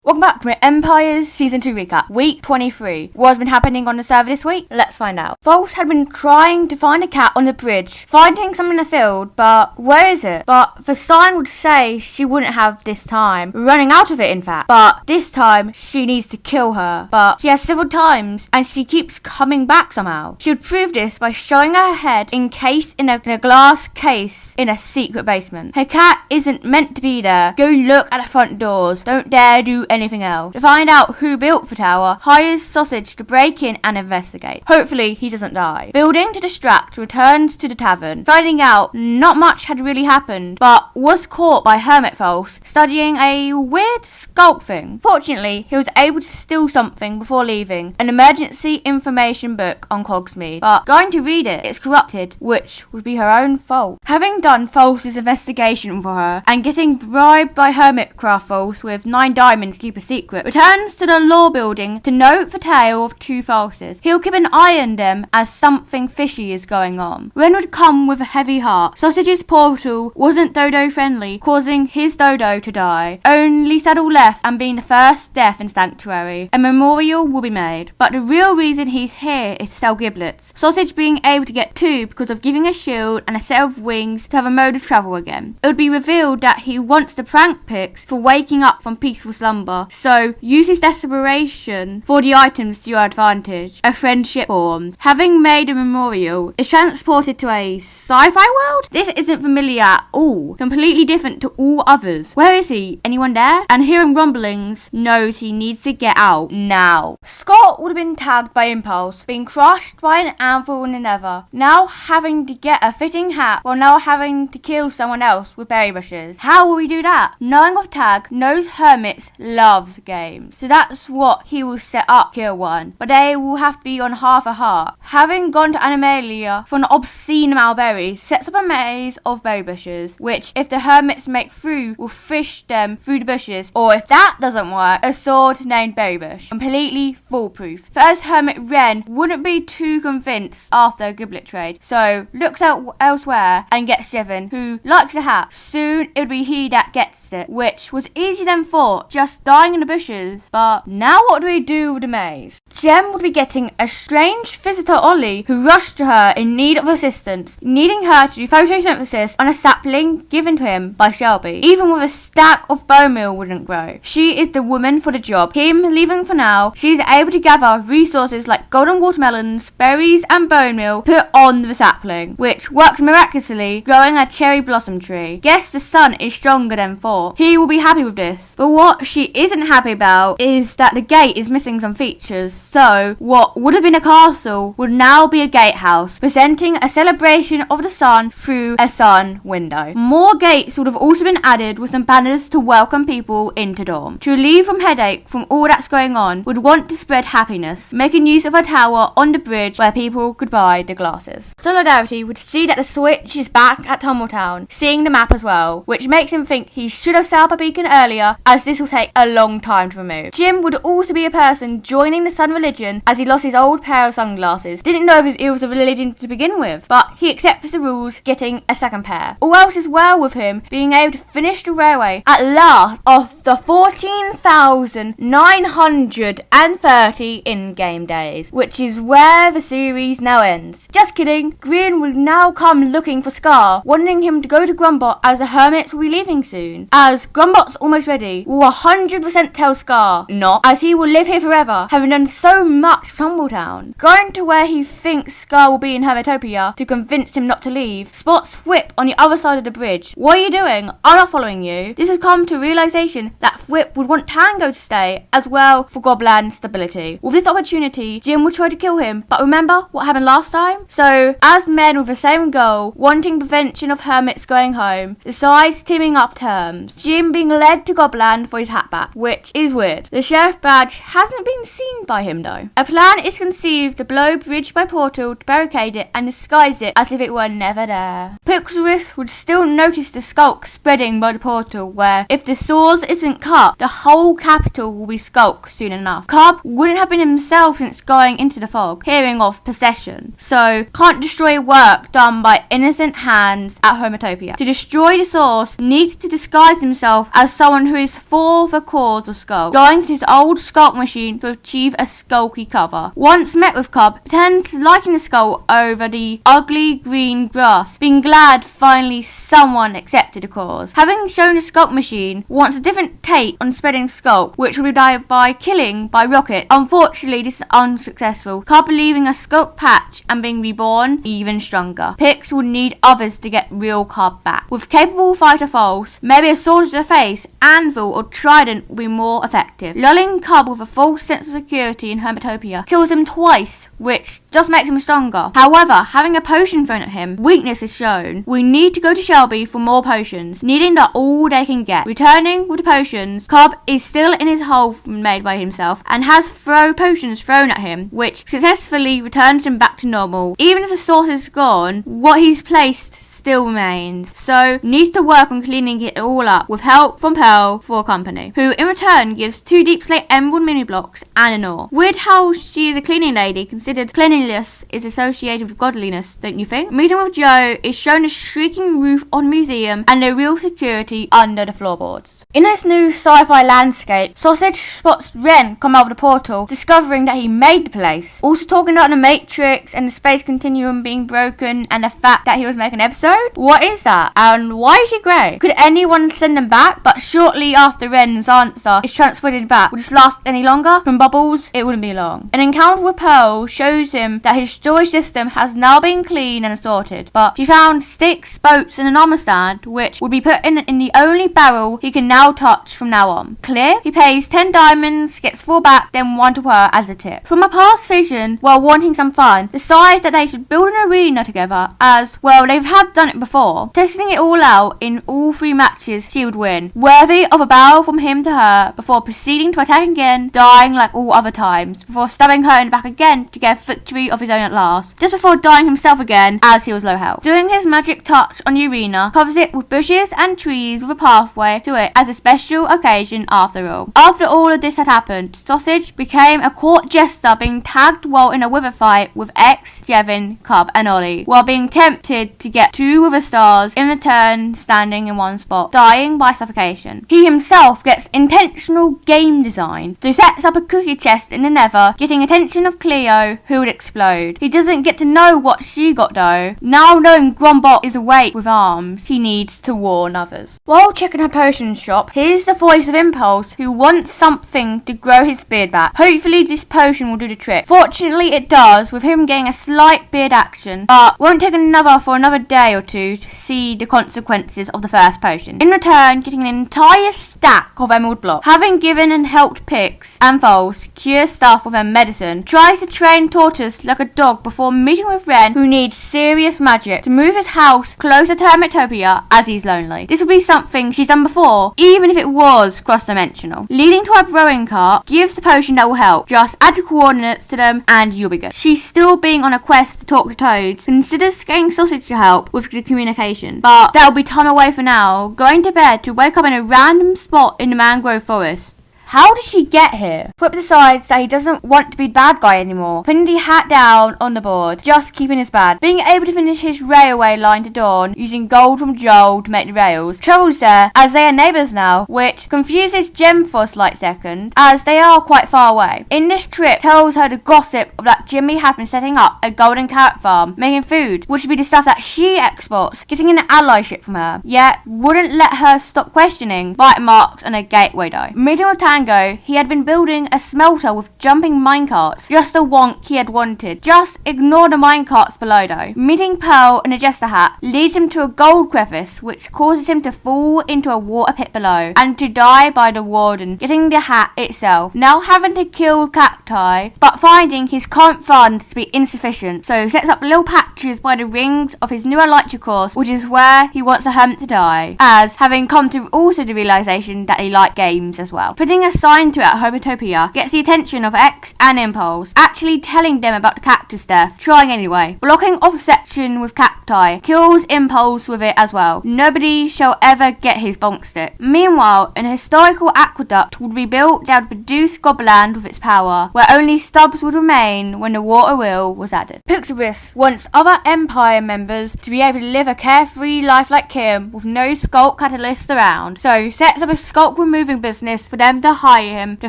Welcome back to my Empires Season 2 recap. Week 23. What has been happening on the server this week? Let's find out. False had been trying to find a cat on the bridge, finding some in the field, but where is it? But the sign would say she wouldn't have this time. Running out of it, in fact. But this time, she needs to kill her. But she has several times, and she keeps coming back somehow. She would prove this by showing her head encased in a glass case in a secret basement. Her cat isn't meant to be there. Go look at the front doors. Don't dare do anything else. To find out who built the tower, hires Sausage to break in and investigate. Hopefully he doesn't die. Building to distract, returns to the tavern, finding out not much had really happened, but was caught by Hermit False studying a weird sculpt thing. Fortunately, he was able to steal something before leaving, an emergency information book on Cogsmeade, but going to read it, it's corrupted, which would be her own fault. Having done False's investigation for her and getting bribed by Hermitcraft False with 9 diamonds to keep a secret, returns to the law building to note the tale of 2 falses. He'll keep an eye on them as something fishy is going on. Ren would come with a heavy heart. Sausage's portal wasn't Dodo friendly, causing his Dodo to die. Only Saddle left and being the first death in Sanctuary. A memorial will be made. But the real reason he's here is to sell giblets. Sausage being able to get 2 because of giving a shield and a set of wings to have a mode of travel again. It would be revealed that he wants the prank pics for waking up from peaceful slumber. So use his desperation for the items to your advantage. A friendship formed. Having made a memorial, is transported to a sci-fi world? This isn't familiar at all. Completely different to all others. Where is he? Anyone there? And hearing rumblings, knows he needs to get out now. Scott would have been tagged by Impulse, being crushed by an anvil in the nether. Now having to get a fitting hat while now having to kill someone else with berry bushes. How will we do that? Knowing of tag, knows Hermits loves games. So that's what he will set up kill one. But they will have to be on half a heart. Having gone to Animalia for an obscene amount of berries, sets up a maze of berry bushes, which if the hermits make through, will fish them through the bushes. Or if that doesn't work, a sword named Berry Bush. Completely foolproof. First Hermit Ren wouldn't be too convinced after a giblet trade. So looks out elsewhere and gets Jevon, who likes a hat. Soon it would be he that gets it, which was easier than thought, just dying in the bushes. But now what do we do with the maze? Gem would be getting a strange visitor Ollie, who rushed to her in need of assistance, needing her to do photosynthesis on a sapling given to him by Shelby. Even with a stack of bone meal wouldn't grow. She is the woman for the job. Him leaving for now, she is able to gather resources like golden watermelons, berries and bone meal, put on the sapling, which works miraculously, growing a cherry blossom tree. Guess the sun is stronger than thought. He will be happy with this. But what she isn't happy about is that the gate is missing some features. So what would have been a castle would now be a gatehouse, presenting a celebration of the sun through a sun window. More gates would have also been added with some banners to welcome people into dorm. To relieve from headache from all that's going on, would want to spread happiness, making use of a tower on the bridge where people could buy the glasses. Solidarity would see that the switch is back at Tumbletown, seeing the map as well, which makes him think he should have set up a beacon earlier, as this will take a long time to remove. Jim would also be a person joining the Sun religion as he lost his old pair of sunglasses. Didn't know if it was a religion to begin with, but he accepts the rules, getting a second pair. All else is well with him being able to finish the railway at last of the 14,930 in-game days, which is where the series now ends. Just kidding. Green will now come looking for Scar, wanting him to go to Grumbot as the hermits will be leaving soon. As Grumbot's almost ready, will 100% tell Scar not, as he will live here forever, having done so much for Tumbletown. Going to where he thinks Scar will be in Hermitopia to convince him not to leave, spots Whip on the other side of the bridge. What are you doing? I'm not following you. This has come to a realization that Whip would want Tango to stay as well for Gobland stability. With this opportunity, Jim would try to kill him, but remember what happened last time? So, as men with the same goal, wanting prevention of hermits going home, decides teaming up terms. Jim being led to Gobland for his hat back, which is weird. The sheriff badge hasn't been seen by him though. A plan is conceived to blow bridge by portal to barricade it and disguise it as if it were never there. Pixelris would still notice the skulk spreading by the portal, where if the source isn't cut, the whole capital will be skulk soon enough. Cub wouldn't have been himself since going into the fog, hearing of possession, so can't destroy work done by innocent hands at Hermitopia. To destroy the source, needs to disguise himself as someone who is for the cause cause of Skulk, going to his old Skulk machine to achieve a Skulky cover. Once met with Cobb, pretends liking the Skulk over the ugly green grass, being glad finally someone accepted the cause. Having shown the Skulk machine wants a different take on spreading Skulk, which will die by killing by rocket. Unfortunately, this is unsuccessful. Cobb leaving a Skulk patch and being reborn even stronger. Pix will need others to get real Cobb back. With capable fighter false, maybe a sword to the face, anvil or trident will be more effective. Lulling Cobb with a false sense of security in Hermitopia kills him twice, which just makes him stronger. However, having a potion thrown at him, weakness is shown. We need to go to Shelby for more potions, needing that all they can get. Returning with the potions, Cobb is still in his hole made by himself and has potions thrown at him, which successfully returns him back to normal. Even if the source is gone, what he's placed still remains, so needs to work on cleaning it all up with help from Pearl for company, who in return gives 2 deep slate emerald mini blocks and an ore. Weird how she is a cleaning lady, considered cleanliness is associated with godliness, don't you think? Meeting with Joe is shown a shrieking roof on museum and a real security under the floorboards. In this new sci-fi landscape, Sausage spots Ren come out of the portal, discovering that he made the place. Also talking about the Matrix and the space continuum being broken and the fact that he was making an episode. What is that? And why is he grey? Could anyone send them back? But shortly after Ren's answer is transported back, would this last any longer? From Bubbles, it wouldn't be long. An encounter with Pearl shows him that his storage system has now been cleaned and assorted, but she found sticks, boats and an armor stand, which would be put in the only barrel he can now touch from now on. Clear? He pays 10 diamonds, gets 4 back, then 1 to her as a tip. From a past vision, while wanting some fun, decides that they should build an arena together, as, well, they've had done it before. Testing it all out in all 3 matches, she would win. Worthy of a barrel from him to her, before proceeding to attack again, dying like all other times, before stabbing her in the back again to get a victory of his own at last, just before dying himself again as he was low health. Doing his magic touch on the arena, covers it with bushes and trees with a pathway to it as a special occasion after all. After all of this had happened, Sausage became a court jester being tagged while in a wither fight with X, Jevin, Cobb and Ollie, while being tempted to get 2 wither stars, in return standing in one spot, dying by suffocation. He himself gets intentional game design, so sets up a cookie chest in the nether, getting attention of Cleo, who would explode. He doesn't get to know what she got though. Now knowing Grombot is awake with arms, he needs to warn others. While checking her potion shop, here's the voice of Impulse, who wants something to grow his beard back. Hopefully this potion will do the trick. Fortunately it does, with him getting a slight beard action, but won't take another for another day or 2 to see the consequences of the first potion. In return, getting an entire stack of emerald blocks. Having given and helped Pix and False cure stuff with her medicine, tries to train Tortoise like a dog before meeting with Ren, who needs serious magic to move his house closer to Hermitopia as he's lonely. This will be something she's done before, even if it was cross-dimensional. Leading to her brewing cart, gives the potion that will help. Just add the coordinates to them and you'll be good. She's still being on a quest to talk to Toads, considers getting Sausage to help with the communication, but that'll be time away for now, going to bed to wake up in a random spot in the mangrove forest. How did she get here? Whip decides that he doesn't want to be the bad guy anymore, putting the hat down on the board, just keeping his bad. Being able to finish his railway line to Dawn, using gold from Joel to make the rails, travels there as they are neighbours now, which confuses Gem for a slight second, as they are quite far away. In this trip, tells her the gossip of that Jimmy has been setting up a golden carrot farm, making food, which would be the stuff that she exports, getting an allyship from her, yet wouldn't let her stop questioning bite marks on a gateway though. Meeting with Tango, he had been building a smelter with jumping minecarts, just the wonk he had wanted. Just ignore the minecarts below though. Meeting Pearl in a jester hat leads him to a gold crevice, which causes him to fall into a water pit below and to die by the warden, getting the hat itself. Now having to kill Cacti, but finding his current funds to be insufficient, so sets up little patches by the rings of his new elytra course, which is where he wants the hermit to die, as having come to also the realization that he liked games as well. Putting assigned to it at Homotopia gets the attention of X and Impulse, actually telling them about the cactus death, trying anyway. Blocking off section with cacti kills Impulse with it as well. Nobody shall ever get his bonk stick. Meanwhile, an historical aqueduct would be built that would produce Gobland with its power, where only stubs would remain when the water wheel was added. Pixelbis wants other Empire members to be able to live a carefree life like Kim with no sculpt catalyst around, so sets up a sculpt removing business for them to hire him to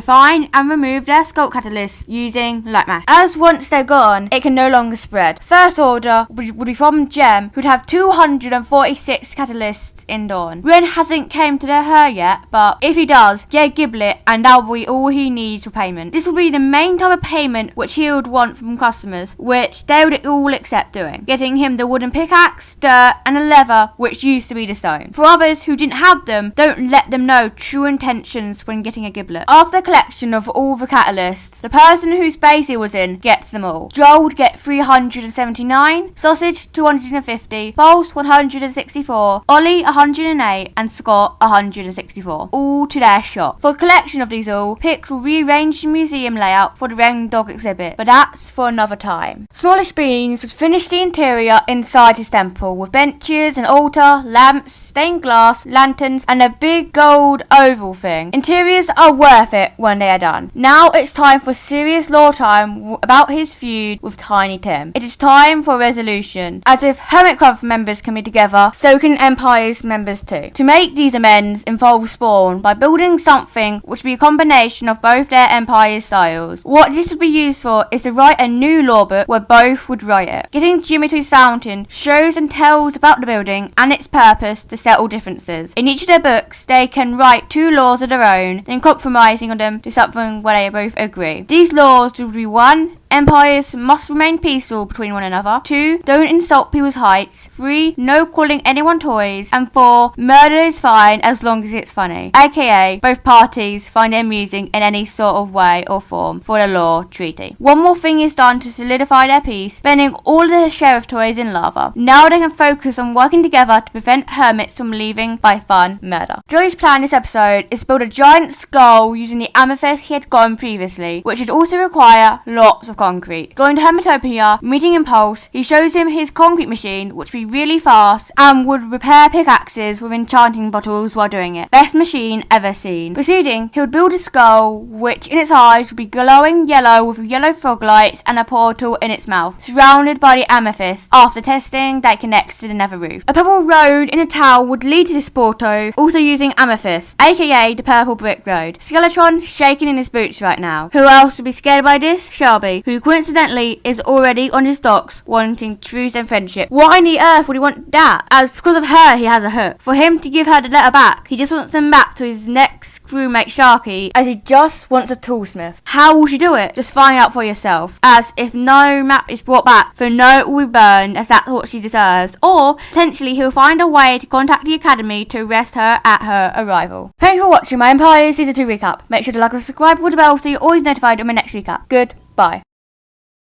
find and remove their sculpt catalysts using light mash. As once they're gone, it can no longer spread. First order would be from Gem, who'd have 246 catalysts in Dawn. Ren hasn't came to her yet, but if he does, yeah, Giblet, and that'll be all he needs for payment. This will be the main type of payment which he would want from customers, which they would all accept doing. Getting him the wooden pickaxe, dirt, and a leather, which used to be the stone. For others who didn't have them, don't let them know true intentions when getting a Giblet. After collection of all the catalysts, the person whose base he was in gets them all. Joel would get 379, Sausage 250, False 164, Ollie 108, and Scott 164, all to their shop. For a collection of these all, Pix will rearrange the museum layout for the Ren Dog exhibit, but that's for another time. SmallishBeans would finish the interior inside his temple with benches, an altar, lamps, stained glass, lanterns, and a big gold oval thing. Interiors are worth it when they are done. Now it's time for serious lore time about his feud with Tiny Tim. It is time for a resolution. As if Hermit Club members can be together, so can Empire's members too. To make these amends involve Spawn by building something which will be a combination of both their Empire styles. What this would be used for is to write a new law book where both would write it. Getting Jimmy to his fountain shows and tells about the building and its purpose to settle differences. In each of their books, they can write two laws of their own, then compromising on them to something where they both agree. These laws would be 1. Empires must remain peaceful between one another. 2. Don't insult people's heights. 3. No calling anyone toys. And 4. Murder is fine as long as it's funny. AKA, both parties find it amusing in any sort of way or form for the law treaty. One more thing is done to solidify their peace, burning all of the sheriff toys in lava. Now they can focus on working together to prevent hermits from leaving by fun murder. Joey's plan this episode is to build a giant skull using the amethyst he had gotten previously, which would also require lots of concrete. Going to Hermitopia, meeting Impulse, he shows him his concrete machine, which would be really fast and would repair pickaxes with enchanting bottles while doing it. Best machine ever seen. Proceeding, he would build a skull, which in its eyes would be glowing yellow with yellow fog lights and a portal in its mouth, surrounded by the amethyst, after testing that it connects to the nether roof. A purple road in a tower would lead to this portal, also using amethyst, aka the purple brick road. Skeletron shaking in his boots right now. Who else would be scared by this? Shelby, who coincidentally is already on his docks wanting truce and friendship. Why on the earth would he want that? As because of her he has a hook. For him to give her the letter back, he just wants them back to his next crewmate Sharky, as he just wants a toolsmith. How will she do it? Just find out for yourself. As if no map is brought back, the note will be burned, as that's what she deserves. Or potentially he'll find a way to contact the academy to arrest her at her arrival. Thank you for watching my Empire Season 2 recap. Make sure to like and subscribe with the bell so you're always notified of my next recap. Goodbye.